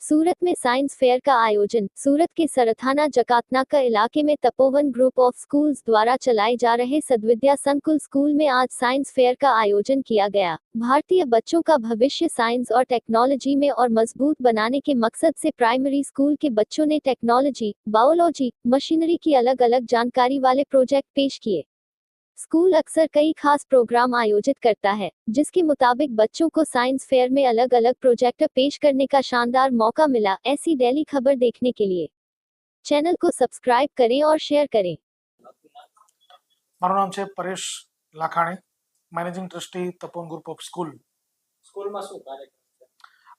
सूरत में science fair का आयोजन। सूरत के सरथाना जकातनाका इलाके में तपोवन ग्रुप ऑफ स्कूल्स द्वारा चलाए जा रहे सद्विद्या संकुल स्कूल में आज साइंस फेयर का आयोजन किया गया। भारतीय बच्चों का भविष्य साइंस और टेक्नोलॉजी में और मजबूत बनाने के मकसद से प्राइमरी स्कूल के बच्चों ने टेक्नोलॉजी, बायोलॉजी, मशीनरी की अलग अलग जानकारी वाले प्रोजेक्ट पेश किए। स्कूल अक्सर कई खास प्रोग्राम आयोजित करता है, जिसके मुताबिक बच्चों को साइंस फेयर में अलग अलग प्रोजेक्ट पेश करने का शानदार मौका मिला। ऐसी डेली खबर देखने के लिए चैनल को सब्सक्राइब करें और शेयर करें। મારું નામ છે Paresh Lakhani, managing trustee Tapovan group of school. સ્કૂલમાં શું કાર્યક્રમ છે?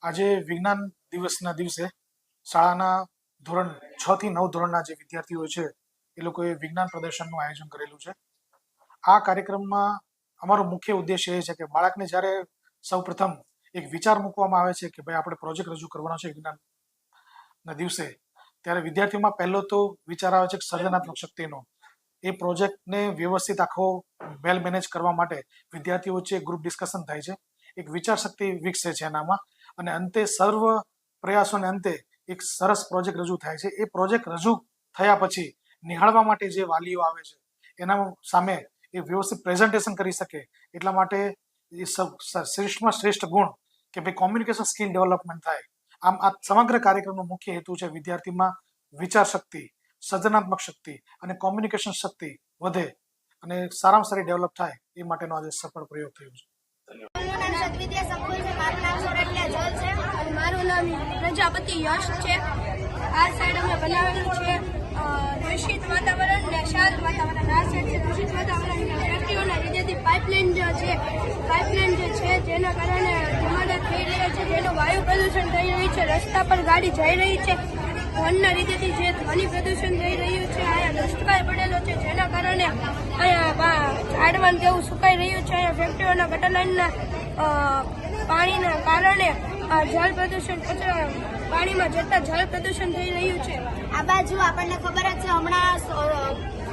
આજે વિજ્ઞાન દિવસના દિવસે શાળાના ધોરણ 6 થી 9 ધોરણના જે વિદ્યાર્થીઓ છે એ લોકોએ વિજ્ઞાન પ્રદર્શનનું આયોજન કરેલું છે. આ કાર્યક્રમમાં અમારો મુખ્ય ઉદ્દેશ્ય એ છે કે બાળકને જ્યારે સૌપ્રથમ એક વિચાર મૂકવામાં આવે છે કે ભાઈ આપણે પ્રોજેક્ટ રજૂ કરવાનો છે વિજ્ઞાનના દિવસે, ત્યારે વિદ્યાર્થીઓમાં પહેલો તો વિચાર આવે છે કે સર્જનાત્મક શક્તિનો. એ પ્રોજેક્ટને વ્યવસ્થિત આખો વેલ મેનેજ કરવા માટે વિદ્યાર્થીઓ વચ્ચે ગ્રુપ ડિસ્કશન થાય છે, એક વિચાર શક્તિ વિકસે છે એનામાં, અને અંતે સર્વ પ્રયાસોને અંતે એક સરસ પ્રોજેક્ટ રજૂ થાય છે. એ પ્રોજેક્ટ રજૂ થયા પછી નિહાળવા માટે જે વાલીઓ આવે છે એના સામે એ વ્યવસ્થિત પ્રેઝન્ટેશન કરી શકે એટલા માટે એ શ્રેષ્ઠમાં શ્રેષ્ઠ ગુણ કે ભાઈ કોમ્યુનિકેશન સ્કિલ ડેવલપમેન્ટ થાય. આમ આ સમગ્ર કાર્યક્રમનો મુખ્ય હેતુ છે વિદ્યાર્થીમાં વિચાર શક્તિ, સર્જનાત્મક શક્તિ અને કોમ્યુનિકેશન શક્તિ વધે અને સારામાં સારી ડેવલપ થાય એ માટેનો આજે સફળ પ્રયોગ થયો છે. સદ્વિદ્યા સંકુલ છે. મારું નામ સોરઠિયા જલ છે અને મારું નામ પ્રજાપતિ યશ છે. આ સાઈડ અમે બનાવેલું છે દૂષિત વાતાવરણ ને શાંત વાતાવરણ. આ સાઈડ છે દૂષિત વાતાવરણ ફેક્ટરીઓના લીધેથી પાઇપલાઇન જે છે જેના કારણે ધુમાડા થઈ રહ્યા છે, જેનું વાયુ પ્રદૂષણ થઈ રહ્યું છે, રસ્તા પર ગાડી જઈ રહી છે, ફોનના લીધેથી જે ધ્વનિ પ્રદૂષણ થઈ રહ્યું છે, અહીંયા દુષ્કાળ પડેલો છે, જેના કારણે અહીંયા ઝાડવાન જેવું સુકાઈ રહ્યું છે, અહીંયા ફેક્ટરીઓના ગટર લાઇનના પાણીના કારણે જળ પ્રદૂષણ પાણીમાં જતા જળ પ્રદૂષણ થઈ રહ્યું છે. આ બાજુ આપણને ખબર જ છે હમણાં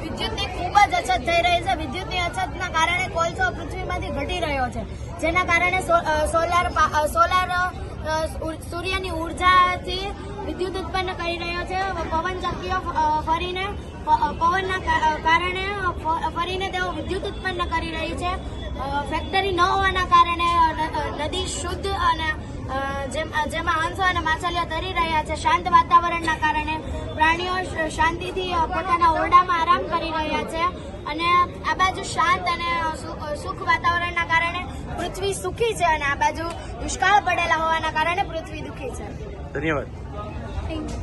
વિદ્યુતની ખૂબ જ અછત થઈ રહી છે. વિદ્યુતની અછતના કારણે કોલસો પૃથ્વીમાંથી ઘટી રહ્યો છે, જેના કારણે સોલાર સૂર્યની ઉર્જાથી વિદ્યુત ઉત્પન્ન કરી રહ્યો છે. પવન ચક્કીઓ ફરીને પવનના કારણે ફરીને તેઓ વિદ્યુત ઉત્પન્ન કરી રહી છે. ફેક્ટરી ન હોવાના કારણે નદી શુદ્ધ અને જેમાં હંસો અને માછલીઓ તરી રહ્યા છે. શાંત વાતાવરણના કારણે પ્રાણીઓ શાંતિથી પોતાના ઓરડામાં આરામ કરી રહ્યા છે અને આ બાજુ શાંત અને સુખ વાતાવરણના કારણે પૃથ્વી સુખી છે અને આ બાજુ દુષ્કાળ પડેલા હોવાના કારણે પૃથ્વી દુઃખી છે. ધન્યવાદ. Thank you.